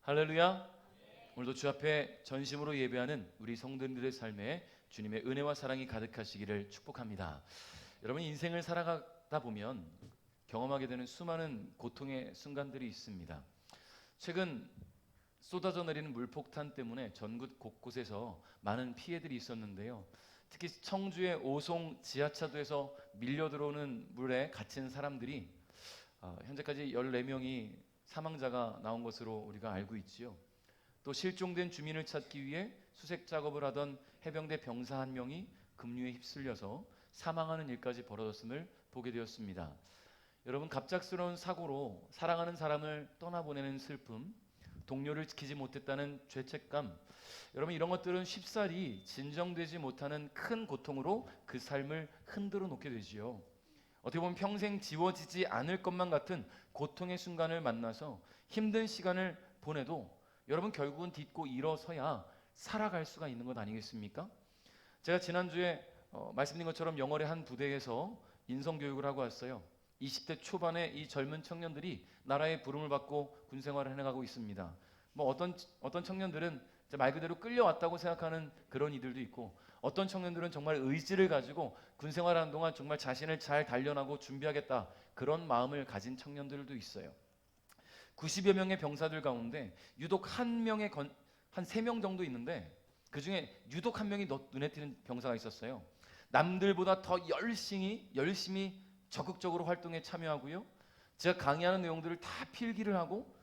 할렐루야. 오늘도 주 앞에 전심으로 예배하는 우리 성도님들의 삶에 주님의 은혜와 사랑이 가득하시기를 축복합니다. 여러분, 인생을 살아가다 보면 경험하게 되는 수많은 고통의 순간들이 있습니다. 최근 쏟아져 내리는 물폭탄 때문에 전국 곳곳에서 많은 피해들이 있었는데요. 특히 청주의 오송 지하차도에서 밀려 들어오는 물에 갇힌 사람들이 현재까지 14명이 사망자가 나온 것으로 우리가 알고 있지요. 또 실종된 주민을 찾기 위해 수색 작업을 하던 해병대 병사 한 명이 급류에 휩쓸려서 사망하는 일까지 벌어졌음을 보게 되었습니다. 여러분, 갑작스러운 사고로 사랑하는 사람을 떠나보내는 슬픔, 동료를 지키지 못했다는 죄책감, 여러분, 이런 것들은 쉽사리 진정되지 못하는 큰 고통으로 그 삶을 흔들어 놓게 되지요. 어떻게 보면 평생 지워지지 않을 것만 같은 고통의 순간을 만나서 힘든 시간을 보내도 여러분, 결국은 딛고 일어서야 살아갈 수가 있는 것 아니겠습니까? 제가 지난주에 말씀드린 것처럼 영월의 한 부대에서 인성교육을 하고 왔어요. 20대 초반의 이 젊은 청년들이 나라의 부름을 받고 군생활을 해나가고 있습니다. 어떤 청년들은 말 그대로 끌려왔다고 생각하는 그런 이들도 있고, 어떤 청년들은 정말 의지를 가지고 군생활하는 동안 정말 자신을 잘 단련하고 준비하겠다, 그런 마음을 가진 청년들도 있어요. 90여 명의 병사들 가운데 유독 한 3명 정도 있는데, 그 중에 유독 한 명이 눈에 띄는 병사가 있었어요. 남들보다 더 열심히 적극적으로 활동에 참여하고요, 제가 강의하는 내용들을 다 필기를 하고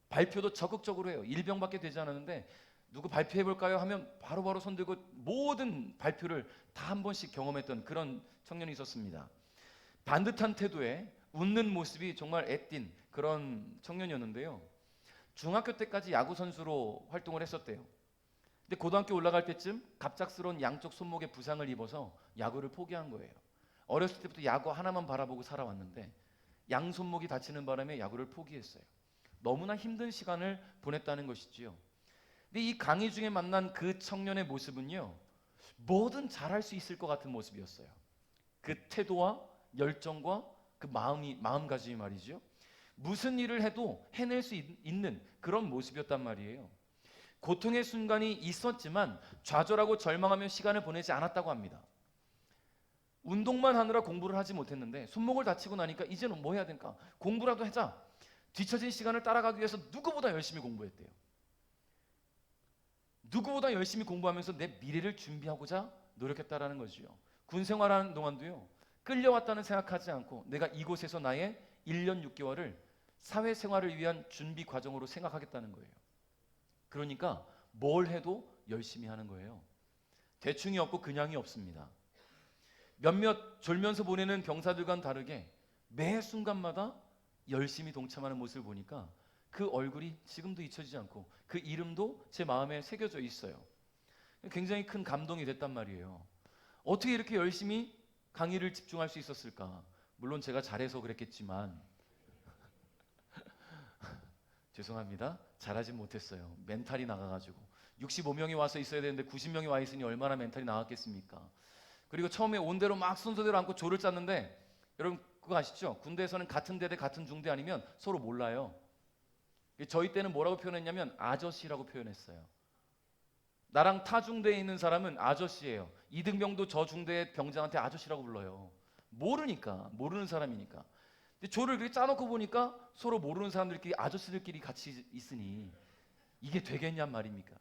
발표도 적극적으로 해요. 일병밖에 되지 않았는데 누구 발표해볼까요? 하면 바로바로 손들고 모든 발표를 다 한 번씩 경험했던 그런 청년이 있었습니다. 반듯한 태도에 웃는 모습이 정말 애띤 그런 청년이었는데요. 중학교 때까지 야구 선수로 활동을 했었대요. 근데 고등학교 올라갈 때쯤 갑작스러운 양쪽 손목에 부상을 입어서 야구를 포기한 거예요. 어렸을 때부터 야구 하나만 바라보고 살아왔는데 양 손목이 다치는 바람에 야구를 포기했어요. 너무나 힘든 시간을 보냈다는 것이지요. 근데 이 강의 중에 만난 그 청년의 모습은요, 뭐든 잘할 수 있을 것 같은 모습이었어요. 그 태도와 열정과 그 마음가짐이 말이죠. 무슨 일을 해도 해낼 수 있는 그런 모습이었단 말이에요. 고통의 순간이 있었지만 좌절하고 절망하며 시간을 보내지 않았다고 합니다. 운동만 하느라 공부를 하지 못했는데 손목을 다치고 나니까 이제는 뭐 해야 될까? 공부라도 하자. 뒤처진 시간을 따라가기 위해서 누구보다 열심히 공부했대요. 누구보다 열심히 공부하면서 내 미래를 준비하고자 노력했다라는 거지요. 군 생활하는 동안도요, 끌려왔다는 생각하지 않고 내가 이곳에서 나의 1년 6개월을 사회생활을 위한 준비 과정으로 생각하겠다는 거예요. 그러니까 뭘 해도 열심히 하는 거예요. 대충이 없고 그냥이 없습니다. 몇몇 졸면서 보내는 병사들과는 다르게 매 순간마다 열심히 동참하는 모습을 보니까 그 얼굴이 지금도 잊혀지지 않고 그 이름도 제 마음에 새겨져 있어요. 굉장히 큰 감동이 됐단 말이에요. 어떻게 이렇게 열심히 강의를 집중할 수 있었을까? 물론 제가 잘해서 그랬겠지만 죄송합니다. 잘하지 못했어요. 멘탈이 나가가지고 65명이 와서 있어야 되는데 90명이 와 있으니 얼마나 멘탈이 나갔겠습니까? 그리고 처음에 온 대로 막 순서대로 앉고 조를 짰는데, 여러분 그거 아시죠? 군대에서는 같은 대대 같은 중대 아니면 서로 몰라요. 저희 때는 뭐라고 표현했냐면 아저씨라고 표현했어요. 나랑 타 중대에 있는 사람은 아저씨예요. 이등병도 저 중대 병장한테 아저씨라고 불러요. 모르는 사람이니까. 근데 조를 그렇게 짜놓고 보니까 서로 모르는 사람들끼리, 아저씨들끼리 같이 있으니 이게 되겠냔 말입니까?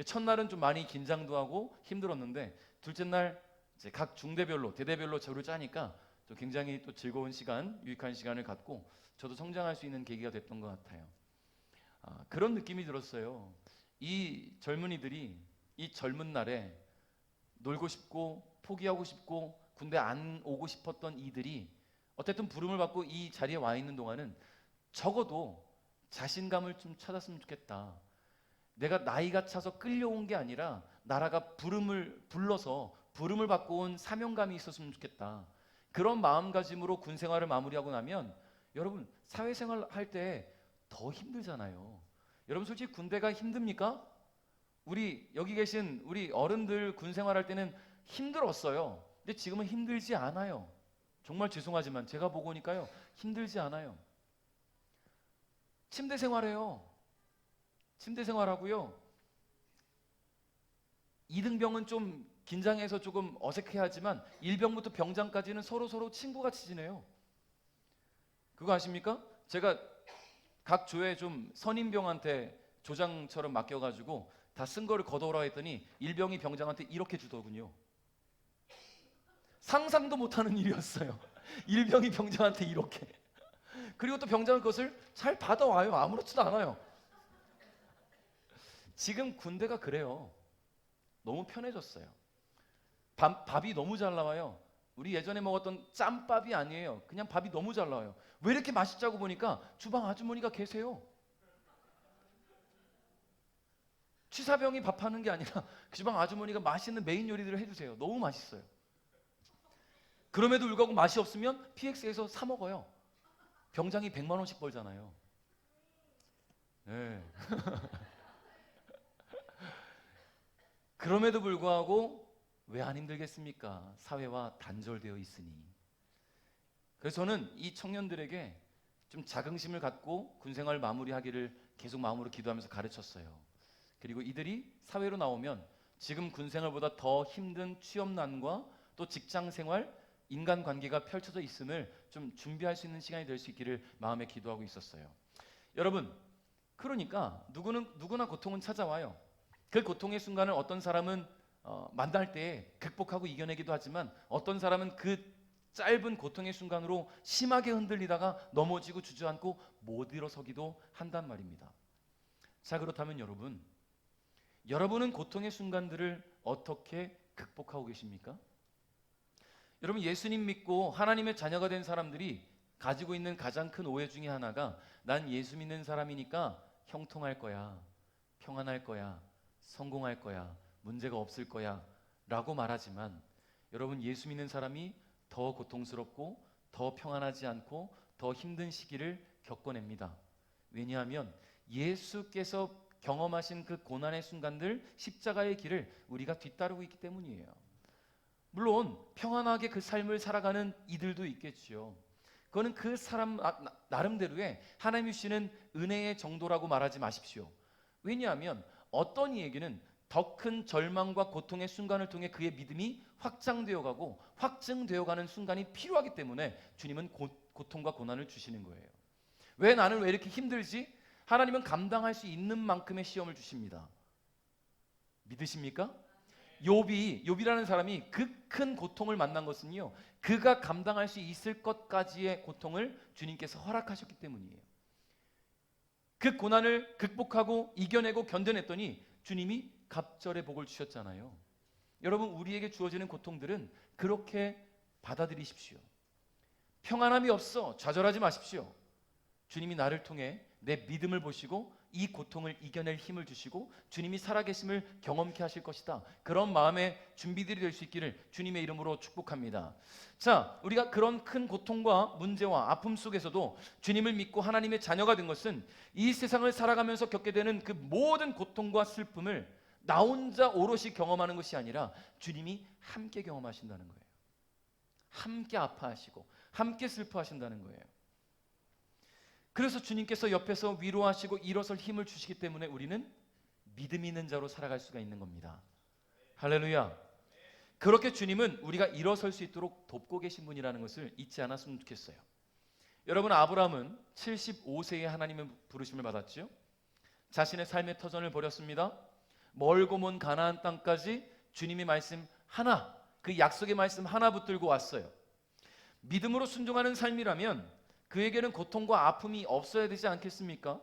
첫날은 좀 많이 긴장도 하고 힘들었는데, 둘째 날 이제 각 중대별로 대대별로 조를 짜니까 좀 굉장히 또 즐거운 시간, 유익한 시간을 갖고 저도 성장할 수 있는 계기가 됐던 것 같아요. 그런 느낌이 들었어요. 이 젊은이들이 이 젊은 날에 놀고 싶고 포기하고 싶고 군대 안 오고 싶었던 이들이 어쨌든 부름을 받고 이 자리에 와 있는 동안은 적어도 자신감을 좀 찾았으면 좋겠다. 내가 나이가 차서 끌려온 게 아니라 나라가 불러서 부름을 받고 온 사명감이 있었으면 좋겠다. 그런 마음가짐으로 군 생활을 마무리하고 나면 여러분, 사회생활 할 때 더 힘들잖아요. 여러분, 솔직히 군대가 힘듭니까? 우리 여기 계신 우리 어른들 군 생활할 때는 힘들었어요. 근데 지금은 힘들지 않아요. 정말 죄송하지만 제가 보고 오니까요, 힘들지 않아요. 침대 생활해요. 침대 생활하고요. 이등병은 좀 긴장해서 조금 어색해하지만 일병부터 병장까지는 서로 친구같이 지내요. 그거 아십니까? 제가 각 조에 좀 선임병한테 조장처럼 맡겨가지고 다 쓴 거를 걷어오라 했더니 일병이 병장한테 이렇게 주더군요. 상상도 못하는 일이었어요. 일병이 병장한테 이렇게. 그리고 또 병장은 그것을 잘 받아와요. 아무렇지도 않아요. 지금 군대가 그래요. 너무 편해졌어요. 밥이 너무 잘 나와요. 우리 예전에 먹었던 짬밥이 아니에요. 그냥 밥이 너무 잘 나와요. 왜 이렇게 맛있자고 보니까 주방 아주머니가 계세요. 취사병이 밥하는 게 아니라 주방 아주머니가 맛있는 메인 요리들을 해주세요. 너무 맛있어요. 그럼에도 불구하고 맛이 없으면 PX에서 사 먹어요. 병장이 100만 원씩 벌잖아요. 네. 그럼에도 불구하고 왜 안 힘들겠습니까? 사회와 단절되어 있으니. 그래서 저는 이 청년들에게 좀 자긍심을 갖고 군생활 마무리하기를 계속 마음으로 기도하면서 가르쳤어요. 그리고 이들이 사회로 나오면 지금 군생활보다 더 힘든 취업난과 또 직장생활, 인간관계가 펼쳐져 있음을 좀 준비할 수 있는 시간이 될 수 있기를 마음에 기도하고 있었어요. 여러분, 그러니까 누구나 고통은 찾아와요. 그 고통의 순간을 어떤 사람은 만날 때 극복하고 이겨내기도 하지만 어떤 사람은 그 짧은 고통의 순간으로 심하게 흔들리다가 넘어지고 주저앉고 못 일어서기도 한단 말입니다. 자, 그렇다면 여러분은 고통의 순간들을 어떻게 극복하고 계십니까? 여러분, 예수님 믿고 하나님의 자녀가 된 사람들이 가지고 있는 가장 큰 오해 중에 하나가 난 예수 믿는 사람이니까 형통할 거야, 평안할 거야, 성공할 거야, 문제가 없을 거야 라고 말하지만 여러분, 예수 믿는 사람이 더 고통스럽고 더 평안하지 않고 더 힘든 시기를 겪어냅니다. 왜냐하면 예수께서 경험하신 그 고난의 순간들, 십자가의 길을 우리가 뒤따르고 있기 때문이에요. 물론 평안하게 그 삶을 살아가는 이들도 있겠지요. 그거는 그 사람 나름대로의 하나님이 주시는 은혜의 정도라고 말하지 마십시오. 왜냐하면 어떤 이에게는 더 큰 절망과 고통의 순간을 통해 그의 믿음이 확장되어 가고 확증되어 가는 순간이 필요하기 때문에 주님은 고통과 고난을 주시는 거예요. 왜 나는 왜 이렇게 힘들지? 하나님은 감당할 수 있는 만큼의 시험을 주십니다. 믿으십니까? 욥이라는 사람이 그 큰 고통을 만난 것은요, 그가 감당할 수 있을 것까지의 고통을 주님께서 허락하셨기 때문이에요. 그 고난을 극복하고 이겨내고 견뎌냈더니 주님이 갑절의 복을 주셨잖아요. 여러분, 우리에게 주어지는 고통들은 그렇게 받아들이십시오. 평안함이 없어 좌절하지 마십시오. 주님이 나를 통해 내 믿음을 보시고 이 고통을 이겨낼 힘을 주시고 주님이 살아계심을 경험케 하실 것이다. 그런 마음의 준비들이 될 수 있기를 주님의 이름으로 축복합니다. 자, 우리가 그런 큰 고통과 문제와 아픔 속에서도 주님을 믿고 하나님의 자녀가 된 것은 이 세상을 살아가면서 겪게 되는 그 모든 고통과 슬픔을 나 혼자 오롯이 경험하는 것이 아니라 주님이 함께 경험하신다는 거예요. 함께 아파하시고 함께 슬퍼하신다는 거예요. 그래서 주님께서 옆에서 위로하시고 일어설 힘을 주시기 때문에 우리는 믿음 있는 자로 살아갈 수가 있는 겁니다. 할렐루야. 그렇게 주님은 우리가 일어설 수 있도록 돕고 계신 분이라는 것을 잊지 않았으면 좋겠어요. 여러분, 아브라함은 75세에 하나님의 부르심을 받았죠. 자신의 삶의 터전을 버렸습니다. 멀고 먼 가나안 땅까지 주님의 말씀 하나, 그 약속의 말씀 하나 붙들고 왔어요. 믿음으로 순종하는 삶이라면 그에게는 고통과 아픔이 없어야 되지 않겠습니까?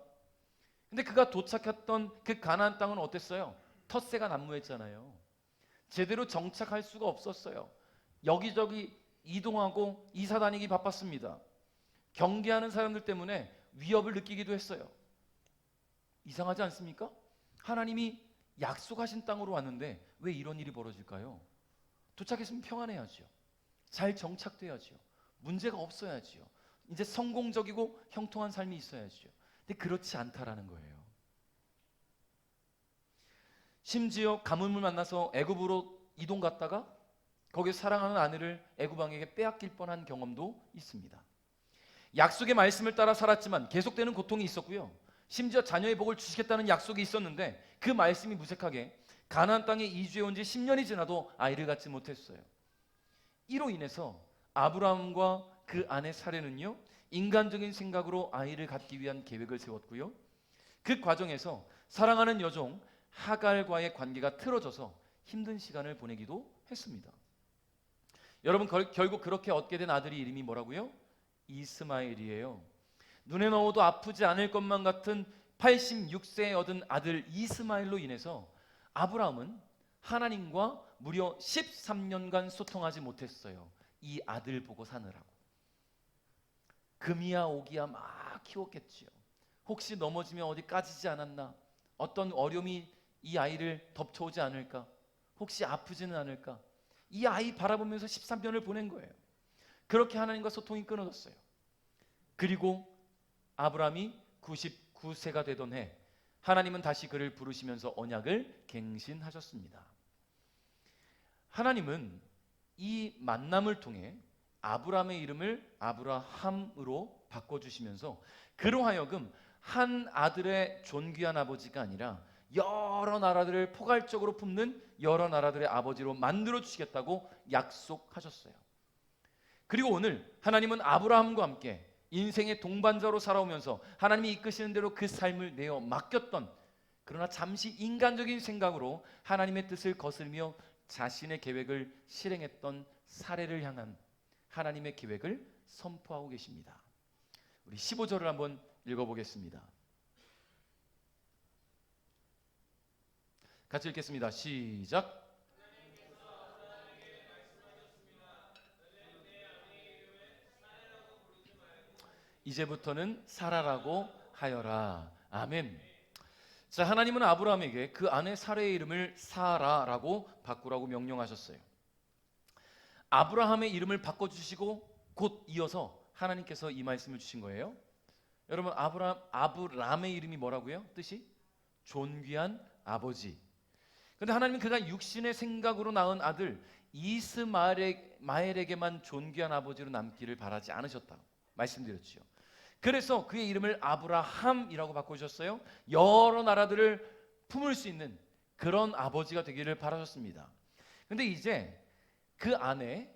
근데 그가 도착했던 그 가나안 땅은 어땠어요? 텃새가 난무했잖아요. 제대로 정착할 수가 없었어요. 여기저기 이동하고 이사 다니기 바빴습니다. 경계하는 사람들 때문에 위협을 느끼기도 했어요. 이상하지 않습니까? 하나님이 약속하신 땅으로 왔는데 왜 이런 일이 벌어질까요? 도착했으면 평안해야죠. 잘 정착돼야죠. 문제가 없어야죠. 이제 성공적이고 형통한 삶이 있어야죠. 근데 그렇지 않다라는 거예요. 심지어 가뭄을 만나서 애굽으로 이동 갔다가 거기서 사랑하는 아내를 애굽 왕에게 빼앗길 뻔한 경험도 있습니다. 약속의 말씀을 따라 살았지만 계속되는 고통이 있었고요. 심지어 자녀의 복을 주시겠다는 약속이 있었는데 그 말씀이 무색하게 가나안 땅에 이주해 온 지 10년이 지나도 아이를 갖지 못했어요. 이로 인해서 아브라함과 그 아내 사레는요, 인간적인 생각으로 아이를 갖기 위한 계획을 세웠고요. 그 과정에서 사랑하는 여종 하갈과의 관계가 틀어져서 힘든 시간을 보내기도 했습니다. 여러분, 결국 그렇게 얻게 된 아들이 이름이 뭐라고요? 이스마엘이에요. 눈에 넣어도 아프지 않을 것만 같은 86세에 얻은 아들 이스마엘로 인해서 아브라함은 하나님과 무려 13년간 소통하지 못했어요. 이 아들 보고 사느라고. 금이야 오기야 막 키웠겠지요. 혹시 넘어지면 어디 까지지 않았나? 어떤 어려움이 이 아이를 덮쳐오지 않을까? 혹시 아프지는 않을까? 이 아이 바라보면서 13년을 보낸 거예요. 그렇게 하나님과 소통이 끊어졌어요. 그리고 아브라함이 99세가 되던 해 하나님은 다시 그를 부르시면서 언약을 갱신하셨습니다. 하나님은 이 만남을 통해 아브라함의 이름을 아브라함으로 바꿔주시면서 그로 하여금 한 아들의 존귀한 아버지가 아니라 여러 나라들을 포괄적으로 품는 여러 나라들의 아버지로 만들어 주시겠다고 약속하셨어요. 그리고 오늘 하나님은 아브라함과 함께 인생의 동반자로 살아오면서 하나님이 이끄시는 대로 그 삶을 내어 맡겼던, 그러나 잠시 인간적인 생각으로 하나님의 뜻을 거슬며 자신의 계획을 실행했던 사례를 향한 하나님의 계획을 선포하고 계십니다. 우리 15절을 한번 읽어보겠습니다. 같이 읽겠습니다. 시작. 이제부터는 사라라고 하여라. 아멘. 자, 하나님은 아브라함에게 그 아내 사라의 이름을 사라라고 바꾸라고 명령하셨어요. 아브라함의 이름을 바꿔주시고 곧 이어서 하나님께서 이 말씀을 주신 거예요. 여러분, 아브라함의 이름이 뭐라고요? 뜻이? 존귀한 아버지. 그런데 하나님은 그가 육신의 생각으로 낳은 아들 이스마엘에게만 존귀한 아버지로 남기를 바라지 않으셨다고 말씀드렸죠. 그래서 그의 이름을 아브라함이라고 바꾸셨어요. 여러 나라들을 품을 수 있는 그런 아버지가 되기를 바라셨습니다. 그런데 이제 그 안에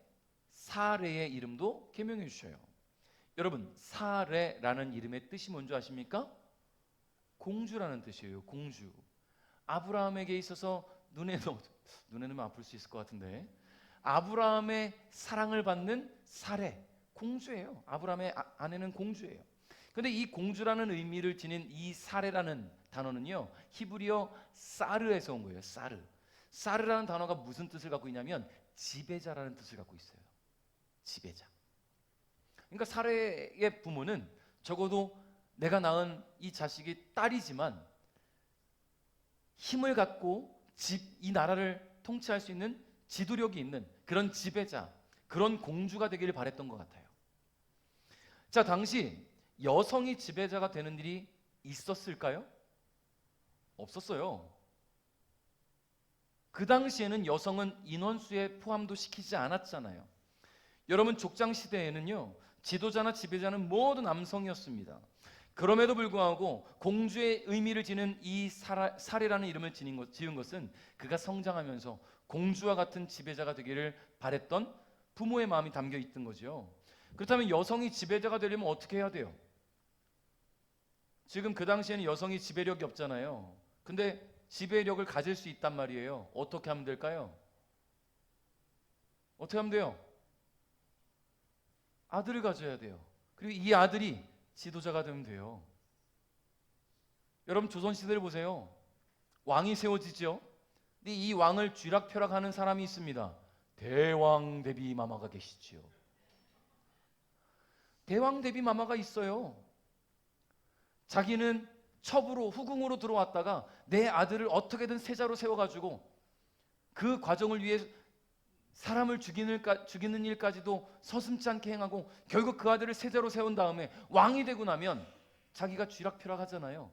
사레의 이름도 계명해 주셔요. 여러분, 사레라는 이름의 뜻이 뭔지 아십니까? 공주라는 뜻이에요. 공주. 아브라함에게 있어서 눈에 넣으면 아플 수 있을 것 같은데, 아브라함의 사랑을 받는 사레, 공주예요. 아브라함의 아내는 공주예요. 그런데 이 공주라는 의미를 지닌 이 사레라는 단어는요, 히브리어 사르에서 온 거예요. 사르. 사르라는 단어가 무슨 뜻을 갖고 있냐면 지배자라는 뜻을 갖고 있어요. 지배자. 그러니까 사레의 부모는 적어도 내가 낳은 이 자식이 딸이지만 힘을 갖고 이 나라를 통치할 수 있는 지도력이 있는 그런 지배자, 그런 공주가 되기를 바랬던 것 같아요. 자, 당시 여성이 지배자가 되는 일이 있었을까요? 없었어요. 그 당시에는 여성은 인원수에 포함도 시키지 않았잖아요. 여러분, 족장 시대에는요, 지도자나 지배자는 모두 남성이었습니다. 그럼에도 불구하고 공주의 의미를 지닌 이 사례라는 이름을 지은 것은 그가 성장하면서 공주와 같은 지배자가 되기를 바랬던 부모의 마음이 담겨 있던 거죠. 그렇다면 여성이 지배자가 되려면 어떻게 해야 돼요? 지금 그 당시에는 여성이 지배력이 없잖아요. 근데 지배력을 가질 수 있단 말이에요. 어떻게 하면 될까요? 어떻게 하면 돼요? 아들을 가져야 돼요. 그리고 이 아들이 지도자가 되면 돼요. 여러분, 조선시대를 보세요. 왕이 세워지죠. 근데 이 왕을 쥐락펴락하는 사람이 있습니다. 대왕 대비 마마가 계시지요. 대왕 대비 마마가 있어요. 자기는 첩으로 후궁으로 들어왔다가 내 아들을 어떻게든 세자로 세워가지고 그 과정을 위해 사람을 죽이는 일까지도 서슴지 않게 행하고 결국 그 아들을 세자로 세운 다음에 왕이 되고 나면 자기가 쥐락펴락 하잖아요.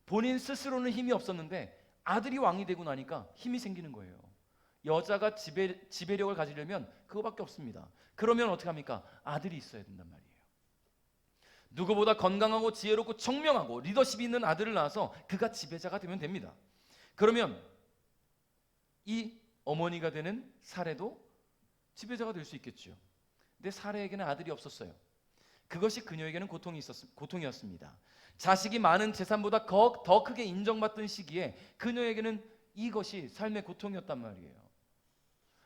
본인 스스로는 힘이 없었는데 아들이 왕이 되고 나니까 힘이 생기는 거예요. 여자가 지배력을 가지려면 그거밖에 없습니다. 그러면 어떻게 합니까? 아들이 있어야 된단 말이에요. 누구보다 건강하고 지혜롭고 청명하고 리더십이 있는 아들을 낳아서 그가 지배자가 되면 됩니다. 그러면 이 어머니가 되는 사레도 지배자가 될 수 있겠죠. 근데 사레에게는 아들이 없었어요. 그것이 그녀에게는 고통이었습니다. 자식이 많은 재산보다 더 크게 인정받던 시기에 그녀에게는 이것이 삶의 고통이었단 말이에요.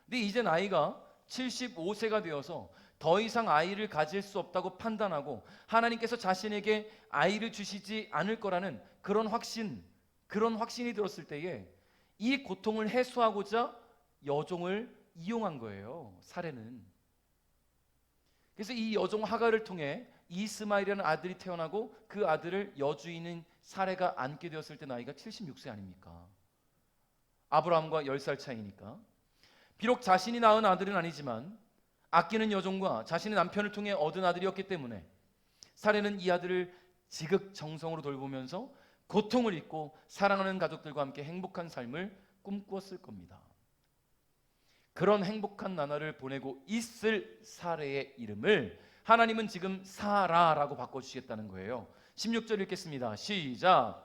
근데 이제 나이가 75세가 되어서 더 이상 아이를 가질 수 없다고 판단하고 하나님께서 자신에게 아이를 주시지 않을 거라는 그런 확신이 들었을 때에 이 고통을 해소하고자 여종을 이용한 거예요. 사례는. 그래서 이 여종 하갈을 통해 이스마엘이라는 아들이 태어나고 그 아들을 여주인인 사례가 안게 되었을 때 나이가 76세 아닙니까? 아브라함과 10살 차이니까. 비록 자신이 낳은 아들은 아니지만 아끼는 여종과 자신의 남편을 통해 얻은 아들이었기 때문에 사례는 이 아들을 지극정성으로 돌보면서 고통을 잊고 사랑하는 가족들과 함께 행복한 삶을 꿈꾸었을 겁니다. 그런 행복한 나날을 보내고 있을 사례의 이름을 하나님은 지금 사라라고 바꿔주시겠다는 거예요. 16절 읽겠습니다. 시작.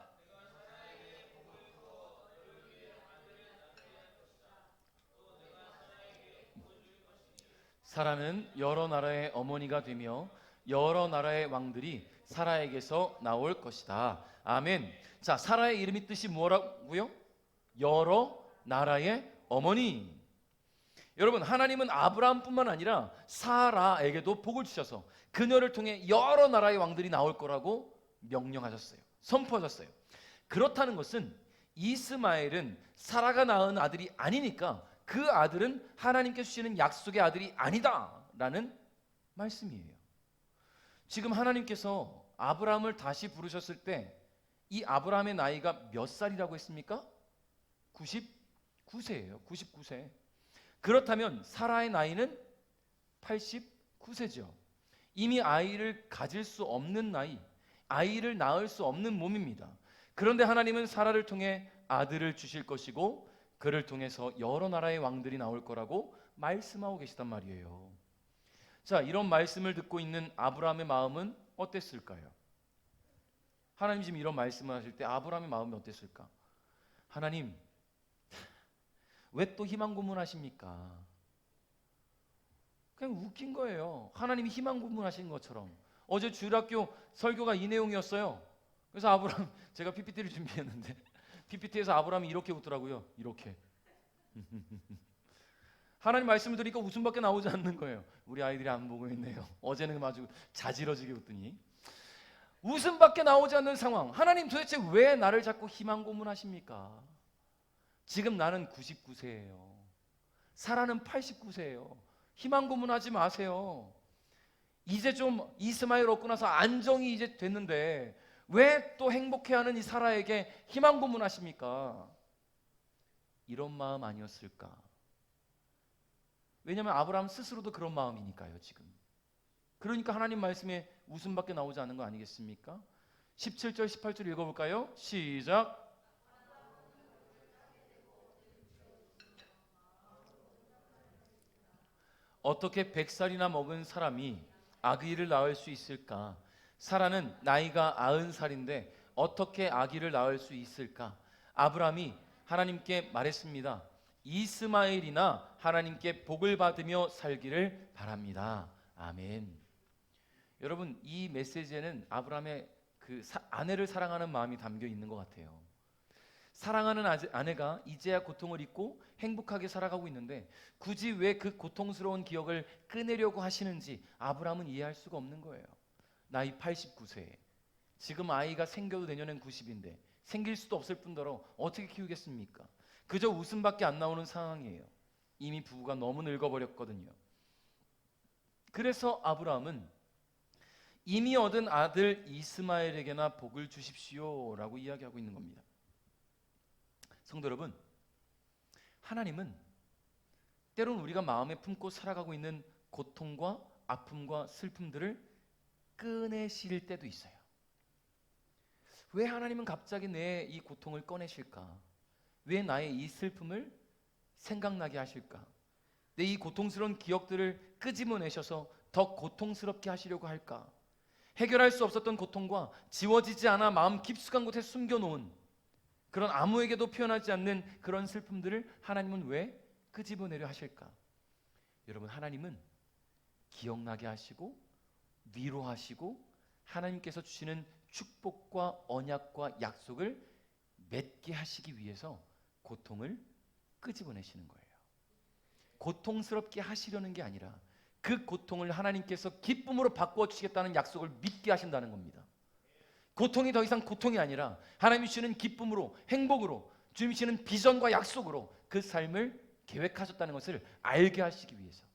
사라는 여러 나라의 어머니가 되며 여러 나라의 왕들이 사라에게서 나올 것이다. 아멘. 자, 사라의 이름이 뜻이 뭐라고요? 여러 나라의 어머니. 여러분, 하나님은 아브라함뿐만 아니라 사라에게도 복을 주셔서 그녀를 통해 여러 나라의 왕들이 나올 거라고 명령하셨어요. 선포하셨어요. 그렇다는 것은 이스마엘은 사라가 낳은 아들이 아니니까 그 아들은 하나님께 주시는 약속의 아들이 아니다라는 말씀이에요. 지금 하나님께서 아브라함을 다시 부르셨을 때 이 아브라함의 나이가 몇 살이라고 했습니까? 99세예요. 99세. 그렇다면 사라의 나이는 89세죠. 이미 아이를 가질 수 없는 나이, 아이를 낳을 수 없는 몸입니다. 그런데 하나님은 사라를 통해 아들을 주실 것이고 그를 통해서 여러 나라의 왕들이 나올 거라고 말씀하고 계시단 말이에요. 자, 이런 말씀을 듣고 있는 아브라함의 마음은 어땠을까요? 하나님 지금 이런 말씀을 하실 때 아브라함의 마음이 어땠을까? 하나님, 왜 또 희망 고문하십니까? 그냥 웃긴 거예요. 하나님이 희망 고문하신 것처럼. 어제 주일학교 설교가 이 내용이었어요. 그래서 아브라함, 제가 PPT를 준비했는데 PPT에서 아브라함이 이렇게 웃더라고요. 이렇게. 하나님 말씀을 드리니까 웃음밖에 나오지 않는 거예요. 우리 아이들이 안 보고 있네요. 어제는 아주 자지러지게 웃더니 웃음밖에 나오지 않는 상황. 하나님 도대체 왜 나를 자꾸 희망 고문하십니까? 지금 나는 99세예요. 사라는 89세예요. 희망 고문하지 마세요. 이제 좀 이스마엘 얻고 나서 안정이 이제 됐는데 왜 또 행복해하는 이 사라에게 희망 고문하십니까? 이런 마음 아니었을까? 왜냐하면 아브라함 스스로도 그런 마음이니까요. 지금. 그러니까 하나님 말씀에 웃음밖에 나오지 않는 거 아니겠습니까? 17절 18절 읽어볼까요? 시작. 어떻게 100살이나 먹은 사람이 아기를 낳을 수 있을까? 사라는 나이가 90살인데 어떻게 아기를 낳을 수 있을까? 아브라함이 하나님께 말했습니다. 이스마엘이나 하나님께 복을 받으며 살기를 바랍니다. 아멘. 여러분, 이 메시지에는 아브라함의 그 아내를 사랑하는 마음이 담겨 있는 것 같아요. 사랑하는 아내가 이제야 고통을 잊고 행복하게 살아가고 있는데 굳이 왜 그 고통스러운 기억을 꺼내려고 하시는지 아브라함은 이해할 수가 없는 거예요. 나이 89세. 지금 아이가 생겨도 내년엔 90인데 생길 수도 없을 뿐더러 어떻게 키우겠습니까? 그저 웃음밖에 안 나오는 상황이에요. 이미 부부가 너무 늙어버렸거든요. 그래서 아브라함은 이미 얻은 아들 이스마엘에게나 복을 주십시오라고 이야기하고 있는 겁니다. 성도 여러분, 하나님은 때론 우리가 마음에 품고 살아가고 있는 고통과 아픔과 슬픔들을 꺼내실 때도 있어요. 왜 하나님은 갑자기 내 이 고통을 꺼내실까? 왜 나의 이 슬픔을 생각나게 하실까? 내 이 고통스러운 기억들을 끄집어내셔서 더 고통스럽게 하시려고 할까? 해결할 수 없었던 고통과 지워지지 않아 마음 깊숙한 곳에 숨겨놓은 그런 아무에게도 표현하지 않는 그런 슬픔들을 하나님은 왜 끄집어내려 하실까? 여러분, 하나님은 기억나게 하시고 위로하시고 하나님께서 주시는 축복과 언약과 약속을 맺게 하시기 위해서 고통을 끄집어내시는 거예요. 고통스럽게 하시려는 게 아니라 그 고통을 하나님께서 기쁨으로 바꾸어 주시겠다는 약속을 믿게 하신다는 겁니다. 고통이 더 이상 고통이 아니라 하나님이 주시는 기쁨으로, 행복으로, 주님이 주시는 비전과 약속으로 그 삶을 계획하셨다는 것을 알게 하시기 위해서,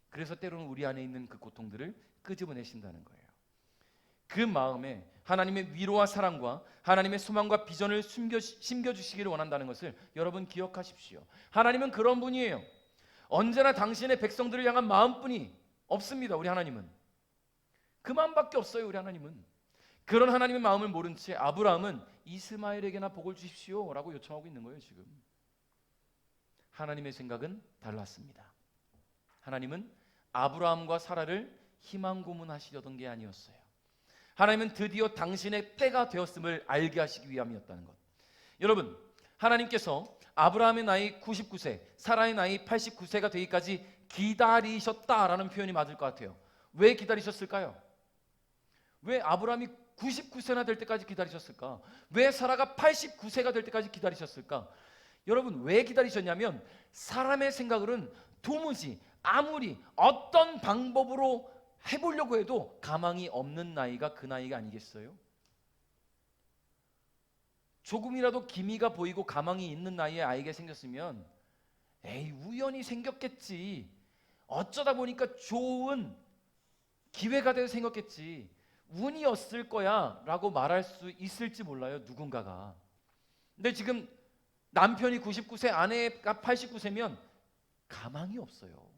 그래서 때로는 우리 안에 있는 그 고통들을 끄집어내신다는 거예요. 그 마음에 하나님의 위로와 사랑과 하나님의 소망과 비전을 심겨주시기를 원한다는 것을 여러분 기억하십시오. 하나님은 그런 분이에요. 언제나 당신의 백성들을 향한 마음뿐이 없습니다. 우리 하나님은 그 마음밖에 없어요. 우리 하나님은 그런 하나님의 마음을 모른 채 아브라함은 이스마엘에게나 복을 주십시오 라고 요청하고 있는 거예요. 지금 하나님의 생각은 달랐습니다. 하나님은 아브라함과 사라를 희망 고문하시려던 게 아니었어요. 하나님은 드디어 당신의 때가 되었음을 알게 하시기 위함이었다는 것. 여러분, 하나님께서 아브라함의 나이 99세, 사라의 나이 89세가 되기까지 기다리셨다라는 표현이 맞을 것 같아요. 왜 기다리셨을까요? 왜 아브라함이 99세나 될 때까지 기다리셨을까? 왜 사라가 89세가 될 때까지 기다리셨을까? 여러분, 왜 기다리셨냐면 사람의 생각으로는 도무지 아무리 어떤 방법으로 해보려고 해도 가망이 없는 나이가 그 나이가 아니겠어요? 조금이라도 기미가 보이고 가망이 있는 나이에 아이가 생겼으면 에이, 우연히 생겼겠지, 어쩌다 보니까 좋은 기회가 돼서 생겼겠지, 운이었을 거야 라고 말할 수 있을지 몰라요, 누군가가. 근데 지금 남편이 99세, 아내가 89세면 가망이 없어요.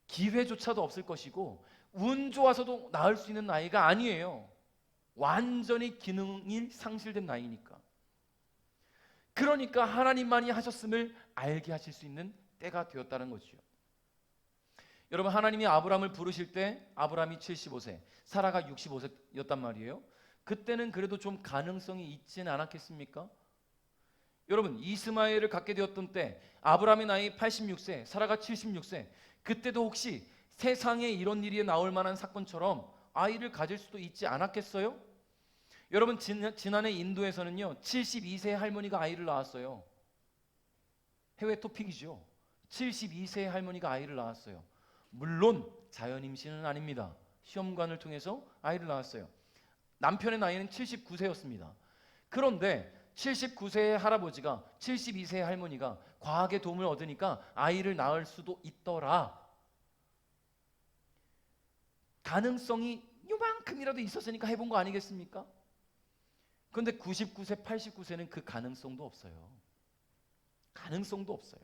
기회조차도 없을 것이고 운 좋아서도 낳을 수 있는 나이가 아니에요. 완전히 기능이 상실된 나이니까. 그러니까 하나님만이 하셨음을 알게 하실 수 있는 때가 되었다는 거죠. 여러분, 하나님이 아브라함을 부르실 때 아브라함이 75세, 사라가 65세였단 말이에요. 그때는 그래도 좀 가능성이 있지는 않았겠습니까? 여러분, 이스마엘을 갖게 되었던 때 아브라함의 나이 86세, 사라가 76세. 그때도 혹시 세상에 이런 일이 나올 만한 사건처럼 아이를 가질 수도 있지 않았겠어요? 여러분, 지난해 인도에서는요 72세 할머니가 아이를 낳았어요. 해외 토픽이죠. 72세 할머니가 아이를 낳았어요. 물론 자연 임신은 아닙니다. 시험관을 통해서 아이를 낳았어요. 남편의 나이는 79세였습니다. 그런데 79세의 할아버지가 72세의 할머니가 과학의 도움을 얻으니까 아이를 낳을 수도 있더라. 가능성이 요만큼이라도 있었으니까 해본 거 아니겠습니까? 그런데 99세, 89세는 그 가능성도 없어요. 가능성도 없어요.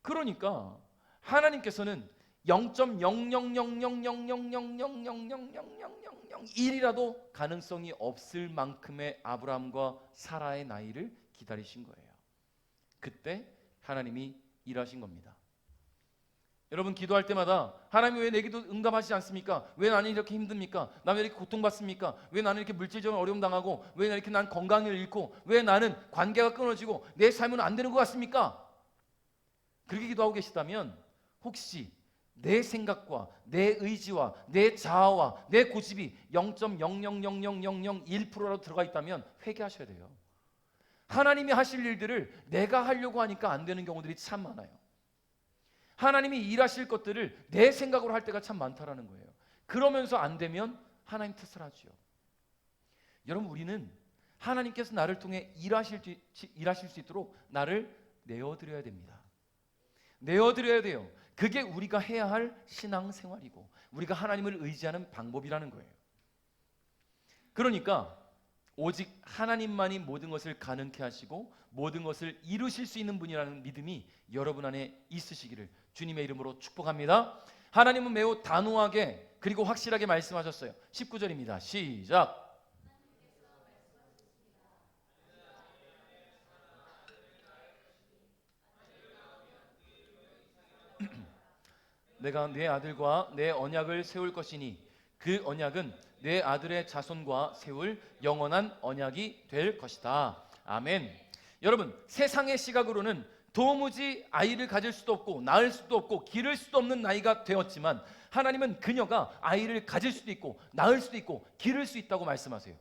그러니까 하나님께서는 0.00000000000001이라도 가능성이 없을 만큼의 아브라함과 사라의 나이를 기다리신 거예요. 그때 하나님이 일하신 겁니다. 여러분, 기도할 때마다 하나님이 왜 내 기도 응답하시지 않습니까? 왜 나는 이렇게 힘듭니까? 나 왜 이렇게 고통받습니까? 왜 나는 이렇게 물질적인 어려움 당하고, 왜 이렇게 난 건강을 잃고, 왜 나는 관계가 끊어지고 내 삶은 안 되는 것 같습니까? 그렇게 기도하고 계시다면 혹시 내 생각과 내 의지와 내 자아와 내 고집이 0.000001%라도 들어가 있다면 회개하셔야 돼요. 하나님이 하실 일들을 내가 하려고 하니까 안 되는 경우들이 참 많아요. 하나님이 일하실 것들을 내 생각으로 할 때가 참 많다라는 거예요. 그러면서 안 되면 하나님 탓을 하죠. 여러분, 우리는 하나님께서 나를 통해 일하실 수 있도록 나를 내어드려야 됩니다. 내어드려야 돼요. 그게 우리가 해야 할 신앙생활이고 우리가 하나님을 의지하는 방법이라는 거예요. 그러니까 오직 하나님만이 모든 것을 가능케 하시고 모든 것을 이루실 수 있는 분이라는 믿음이 여러분 안에 있으시기를 주님의 이름으로 축복합니다. 하나님은 매우 단호하게 그리고 확실하게 말씀하셨어요. 19절입니다. 시작. 내가 내 아들과 내 언약을 세울 것이니 그 언약은 내 아들의 자손과 세울 영원한 언약이 될 것이다. 아멘. 여러분, 세상의 시각으로는 도무지 아이를 가질 수도 없고 낳을 수도 없고 기를 수도 없는 나이가 되었지만 하나님은 그녀가 아이를 가질 수도 있고 낳을 수도 있고 기를 수 있다고 말씀하세요.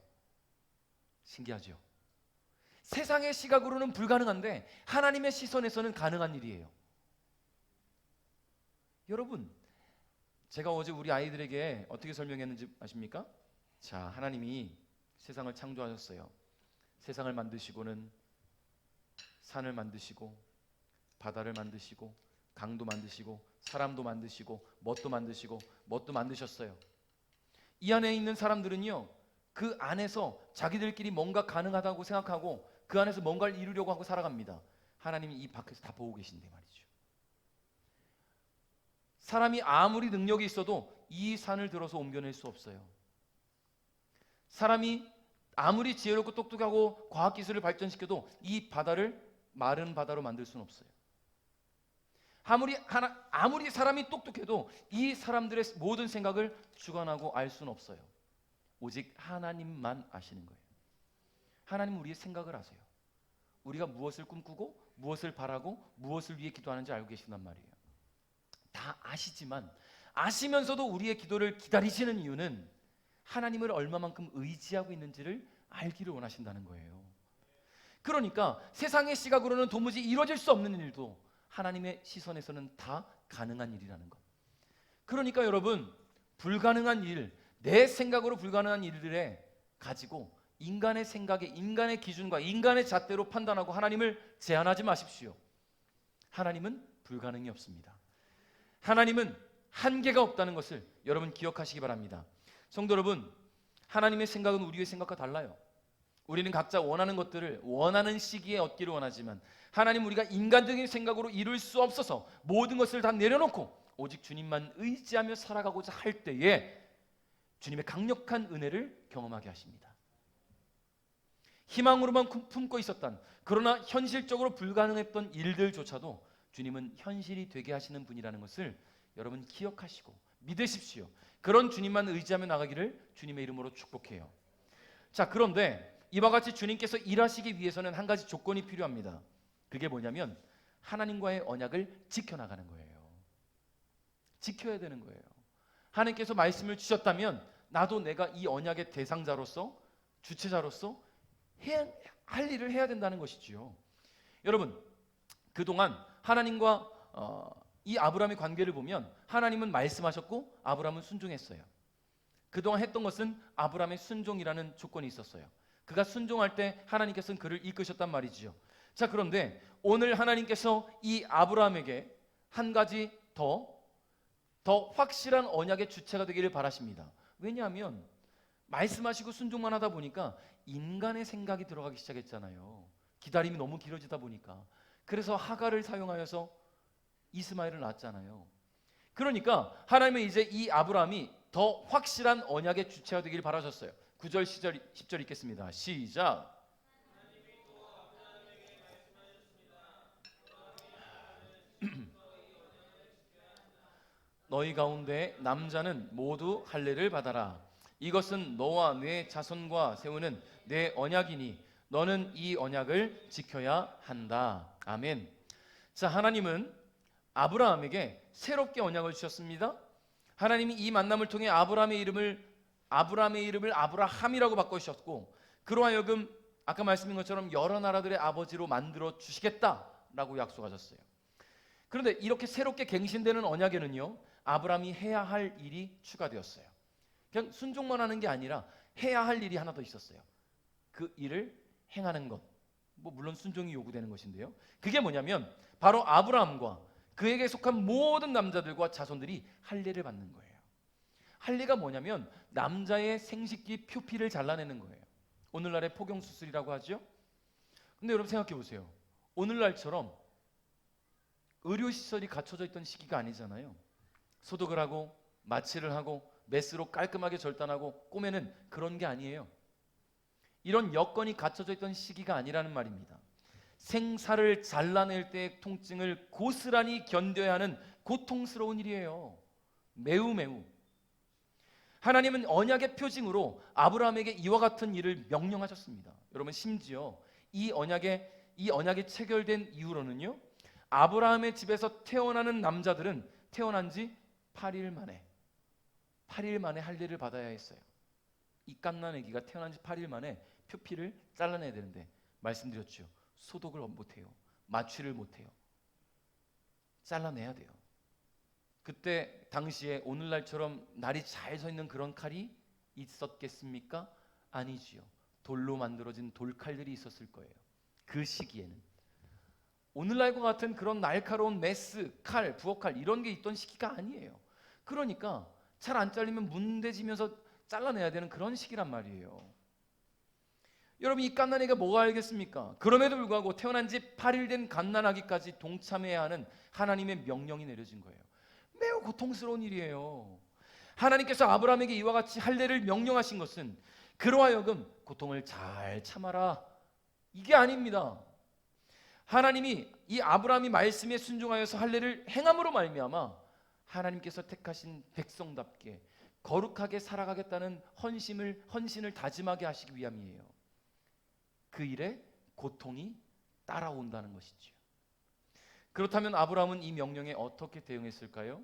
신기하죠? 세상의 시각으로는 불가능한데 하나님의 시선에서는 가능한 일이에요. 여러분, 제가 어제 우리 아이들에게 어떻게 설명했는지 아십니까? 자, 하나님이 세상을 창조하셨어요. 세상을 만드시고는 산을 만드시고 바다를 만드시고 강도 만드시고 사람도 만드시고 뭣도 만드시고 뭣도 만드셨어요. 이 안에 있는 사람들은요, 그 안에서 자기들끼리 뭔가 가능하다고 생각하고 그 안에서 뭔가를 이루려고 하고 살아갑니다. 하나님이 이 밖에서 다 보고 계신데 말이죠. 사람이 아무리 능력이 있어도 이 산을 들어서 옮겨낼 수 없어요. 사람이 아무리 지혜롭고 똑똑하고 과학기술을 발전시켜도 이 바다를 마른 바다로 만들 수는 없어요. 아무리 사람이 똑똑해도 이 사람들의 모든 생각을 주관하고 알 수는 없어요. 오직 하나님만 아시는 거예요. 하나님은 우리의 생각을 아세요. 우리가 무엇을 꿈꾸고 무엇을 바라고 무엇을 위해 기도하는지 알고 계신단 말이에요. 다 아시지만 아시면서도 우리의 기도를 기다리시는 이유는 하나님을 얼마만큼 의지하고 있는지를 알기를 원하신다는 거예요. 그러니까 세상의 시각으로는 도무지 이루어질 수 없는 일도 하나님의 시선에서는 다 가능한 일이라는 것. 그러니까 여러분, 불가능한 일, 내 생각으로 불가능한 일들에 가지고 인간의 생각에, 인간의 기준과 인간의 잣대로 판단하고 하나님을 제한하지 마십시오. 하나님은 불가능이 없습니다. 하나님은 한계가 없다는 것을 여러분 기억하시기 바랍니다. 성도 여러분, 하나님의 생각은 우리의 생각과 달라요. 우리는 각자 원하는 것들을 원하는 시기에 얻기를 원하지만 하나님, 우리가 인간적인 생각으로 이룰 수 없어서 모든 것을 다 내려놓고 오직 주님만 의지하며 살아가고자 할 때에 주님의 강력한 은혜를 경험하게 하십니다. 희망으로만 품고 있었던, 그러나 현실적으로 불가능했던 일들조차도 주님은 현실이 되게 하시는 분이라는 것을 여러분 기억하시고 믿으십시오. 그런 주님만 의지하며 나가기를 주님의 이름으로 축복해요. 자, 그런데 이와 같이 주님께서 일하시기 위해서는 한 가지 조건이 필요합니다. 그게 뭐냐면 하나님과의 언약을 지켜나가는 거예요. 지켜야 되는 거예요. 하나님께서 말씀을 주셨다면 나도 내가 이 언약의 대상자로서, 주체자로서 할 일을 해야 된다는 것이지요. 여러분, 그동안 하나님과 이 아브라함의 관계를 보면 하나님은 말씀하셨고 아브라함은 순종했어요. 그동안 했던 것은 아브라함의 순종이라는 조건이 있었어요. 그가 순종할 때 하나님께서는 그를 이끄셨단 말이지요. 자, 그런데 오늘 하나님께서 이 아브라함에게 한 가지 더 확실한 언약의 주체가 되기를 바라십니다. 왜냐하면 말씀하시고 순종만 하다 보니까 인간의 생각이 들어가기 시작했잖아요. 기다림이 너무 길어지다 보니까. 그래서 하갈을 사용하여서 이스마엘을 낳았잖아요. 그러니까 하나님은 이제 이 아브라함이 더 확실한 언약의 주체가 되기를 바라셨어요. 9절 10절 읽겠습니다. 시작. 너희 가운데 남자는 모두 할례를 받아라. 이것은 너와 네 자손과 세우는 내 언약이니 너는 이 언약을 지켜야 한다. 아멘. 자, 하나님은 아브라함에게 새롭게 언약을 주셨습니다. 하나님이 이 만남을 통해 아브라함의 이름을 아브라함이라고 바꾸셨고, 그로 하여금 아까 말씀드린 것처럼 여러 나라들의 아버지로 만들어 주시겠다라고 약속하셨어요. 그런데 이렇게 새롭게 갱신되는 언약에는요, 아브라함이 해야 할 일이 추가되었어요. 그냥 순종만 하는 게 아니라 해야 할 일이 하나 더 있었어요. 그 일을 행하는 것, 물론 순종이 요구되는 것인데요, 그게 뭐냐면 바로 아브라함과 그에게 속한 모든 남자들과 자손들이 할례를 받는 거예요. 할례가 뭐냐면 남자의 생식기 표피를 잘라내는 거예요. 오늘날의 포경수술이라고 하죠. 근데 여러분 생각해 보세요. 오늘날처럼 의료시설이 갖춰져 있던 시기가 아니잖아요. 소독을 하고 마취를 하고 메스로 깔끔하게 절단하고 꼬매는 그런 게 아니에요. 이런 여건이 갖춰져 있던 시기가 아니라는 말입니다. 생사를 잘라낼 때의 통증을 고스란히 견뎌야 하는 고통스러운 일이에요. 매우 매우. 하나님은 언약의 표징으로 아브라함에게 이와 같은 일을 명령하셨습니다. 여러분, 심지어 이 언약이 체결된 이후로는요, 아브라함의 집에서 태어나는 남자들은 태어난 지 8일 만에 할례를 받아야 했어요. 이 갓난 아기가 태어난 지 8일 만에 표피를 잘라내야 되는데, 말씀드렸죠, 소독을 못해요. 마취를 못해요. 잘라내야 돼요. 그때 당시에 오늘날처럼 날이 잘 서 있는 그런 칼이 있었겠습니까? 아니지요. 돌로 만들어진 돌칼들이 있었을 거예요. 그 시기에는. 오늘날과 같은 그런 날카로운 메스, 칼, 부엌칼 이런 게 있던 시기가 아니에요. 그러니까 잘 안 잘리면 문대지면서 잘라내야 되는 그런 시기란 말이에요. 여러분, 이 갓난아기가 뭐가 알겠습니까? 그럼에도 불구하고 태어난 지 8일 된 갓난아기까지 동참해야 하는 하나님의 명령이 내려진 거예요. 매우 고통스러운 일이에요. 하나님께서 아브라함에게 이와 같이 할례를 명령하신 것은 그로 하여금 고통을 잘 참아라, 이게 아닙니다. 하나님이 이 아브라함이 말씀에 순종하여서 할례를 행함으로 말미암아 하나님께서 택하신 백성답게 거룩하게 살아가겠다는 헌신을 다짐하게 하시기 위함이에요. 그 일에 고통이 따라온다는 것이죠. 그렇다면 아브라함은 이 명령에 어떻게 대응했을까요?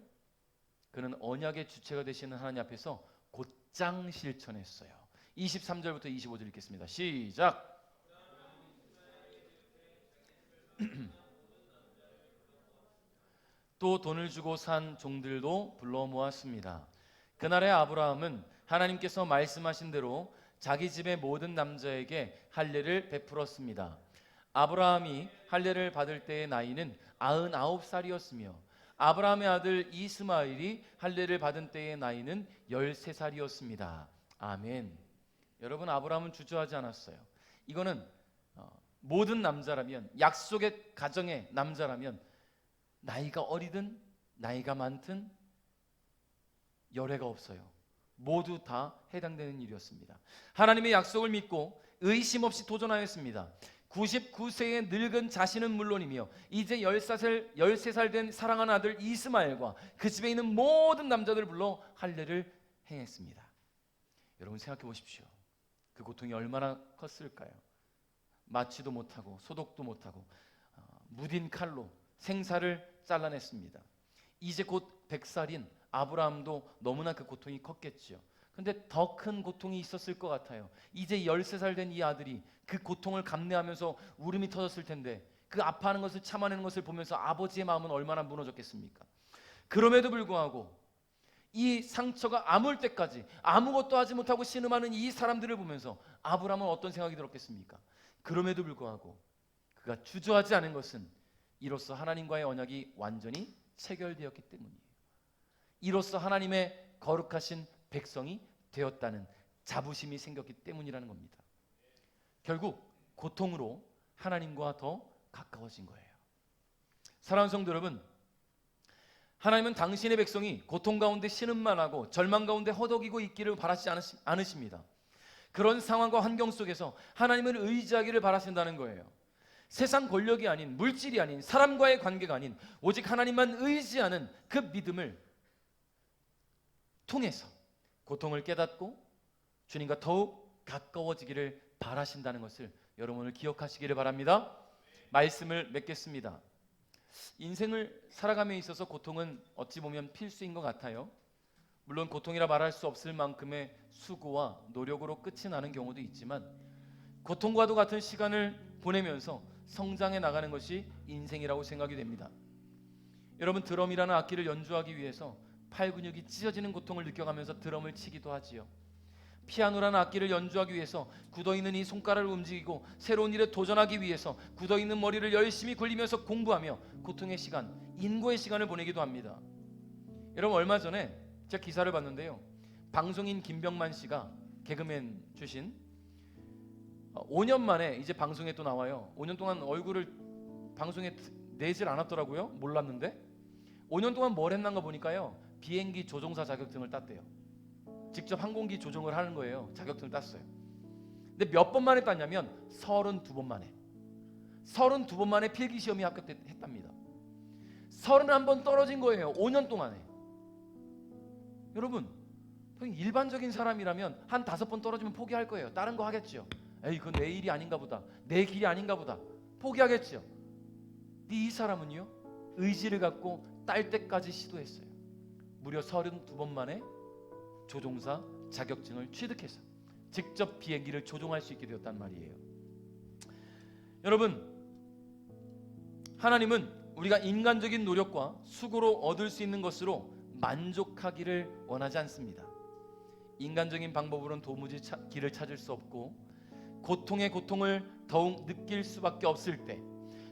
그는 언약의 주체가 되시는 하나님 앞에서 곧장 실천했어요. 23절부터 25절 읽겠습니다. 시작. 또 돈을 주고 산 종들도 불러 모았습니다. 그날에 아브라함은 하나님께서 말씀하신 대로 자기 집의 모든 남자에게 할례를 베풀었습니다. 아브라함이 할례를 받을 때의 나이는 99살이었으며 아브라함의 아들 이스마엘이 할례를 받은 때의 나이는 13살이었습니다. 아멘. 여러분, 아브라함은 주저하지 않았어요. 이거는 모든 남자라면, 약속의 가정의 남자라면 나이가 어리든 나이가 많든 열애가 없어요. 모두 다 해당되는 일이었습니다. 하나님의 약속을 믿고 의심 없이 도전하였습니다. 99세의 늙은 자신은 물론이며 이제 13살 된 사랑하는 아들 이스마엘과 그 집에 있는 모든 남자들을 불러 할례를 행했습니다. 여러분, 생각해 보십시오. 그 고통이 얼마나 컸을까요? 마취도 못하고 소독도 못하고 무딘 칼로 생사를 잘라냈습니다. 이제 곧 100살인 아브라함도 너무나 그 고통이 컸겠죠. 근데 더 큰 고통이 있었을 것 같아요. 이제 13살 된 이 아들이 그 고통을 감내하면서 울음이 터졌을 텐데, 그 아파하는 것을 참아내는 것을 보면서 아버지의 마음은 얼마나 무너졌겠습니까? 그럼에도 불구하고 이 상처가 아물 때까지 아무것도 하지 못하고 신음하는 이 사람들을 보면서 아브라함은 어떤 생각이 들었겠습니까? 그럼에도 불구하고 그가 주저하지 않은 것은 이로써 하나님과의 언약이 완전히 체결되었기 때문이에요. 이로써 하나님의 거룩하신 백성이 되었다는 자부심이 생겼기 때문이라는 겁니다. 결국 고통으로 하나님과 더 가까워진 거예요. 사랑하는 성도 여러분, 하나님은 당신의 백성이 고통 가운데 신음만 하고 절망 가운데 허덕이고 있기를 바라지 않으십니다. 그런 상황과 환경 속에서 하나님을 의지하기를 바라신다는 거예요. 세상 권력이 아닌, 물질이 아닌, 사람과의 관계가 아닌 오직 하나님만 의지하는 그 믿음을 통해서 고통을 깨닫고 주님과 더욱 가까워지기를 바라신다는 것을 여러분을 기억하시기를 바랍니다. 말씀을 맺겠습니다. 인생을 살아감에 있어서 고통은 어찌 보면 필수인 것 같아요. 물론 고통이라 말할 수 없을 만큼의 수고와 노력으로 끝이 나는 경우도 있지만 고통과도 같은 시간을 보내면서 성장해 나가는 것이 인생이라고 생각이 됩니다. 여러분, 드럼이라는 악기를 연주하기 위해서 팔 근육이 찢어지는 고통을 느껴가면서 드럼을 치기도 하지요. 피아노라는 악기를 연주하기 위해서 굳어있는 이 손가락을 움직이고 새로운 일에 도전하기 위해서 굳어있는 머리를 열심히 굴리면서 공부하며 고통의 시간, 인고의 시간을 보내기도 합니다. 여러분, 얼마 전에 제가 기사를 봤는데요, 방송인 김병만 씨가 개그맨 출신 5년 만에 이제 방송에 또 나와요. 5년 동안 얼굴을 방송에 내질 않았더라고요. 몰랐는데 5년 동안 뭘 했는가 보니까요, 비행기 조종사 자격증을 땄대요. 직접 항공기 조종을 하는 거예요. 자격증을 땄어요. 근데 몇 번 만에 땄냐면 32번 만에 필기시험에 합격했답니다. 31번 떨어진 거예요. 5년 동안에. 여러분, 일반적인 사람이라면 한 5번 떨어지면 포기할 거예요. 다른 거 하겠죠. 에이, 그건 내 일이 아닌가 보다, 내 길이 아닌가 보다, 포기하겠죠. 이 사람은요, 의지를 갖고 딸 때까지 시도했어요. 무려 32번 만에 조종사 자격증을 취득해서 직접 비행기를 조종할 수 있게 되었단 말이에요. 여러분, 하나님은 우리가 인간적인 노력과 수고로 얻을 수 있는 것으로 만족하기를 원하지 않습니다. 인간적인 방법으로는 도무지 길을 찾을 수 없고, 고통의 고통을 더욱 느낄 수밖에 없을 때,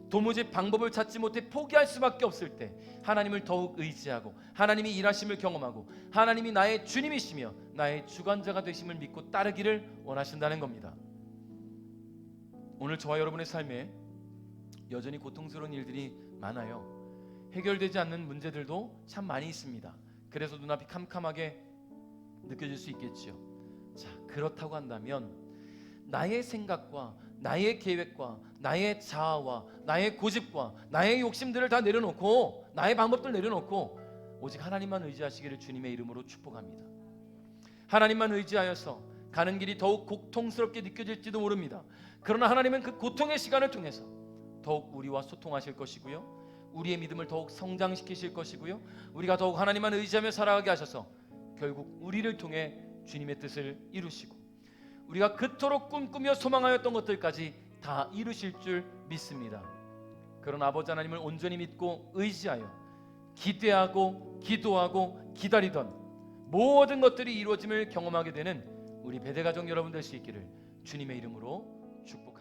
도무지 방법을 찾지 못해 포기할 수밖에 없을 때, 하나님을 더욱 의지하고 하나님이 일하심을 경험하고 하나님이 나의 주님이시며 나의 주관자가 되심을 믿고 따르기를 원하신다는 겁니다. 오늘 저와 여러분의 삶에 여전히 고통스러운 일들이 많아요. 해결되지 않는 문제들도 참 많이 있습니다. 그래서 눈앞이 캄캄하게 느껴질 수 있겠죠. 자, 그렇다고 한다면 나의 생각과 나의 계획과 나의 자아와 나의 고집과 나의 욕심들을 다 내려놓고, 나의 방법들 내려놓고 오직 하나님만 의지하시기를 주님의 이름으로 축복합니다. 하나님만 의지하여서 가는 길이 더욱 고통스럽게 느껴질지도 모릅니다. 그러나 하나님은 그 고통의 시간을 통해서 더욱 우리와 소통하실 것이고요, 우리의 믿음을 더욱 성장시키실 것이고요, 우리가 더욱 하나님만 의지하며 살아가게 하셔서 결국 우리를 통해 주님의 뜻을 이루시고 우리가 그토록 꿈꾸며 소망하였던 것들까지 다 이루실 줄 믿습니다. 그런 아버지 하나님을 온전히 믿고 의지하여 기대하고 기도하고 기다리던 모든 것들이 이루어짐을 경험하게 되는 우리 배대가족 여러분 될 수 있기를 주님의 이름으로 축복합니다.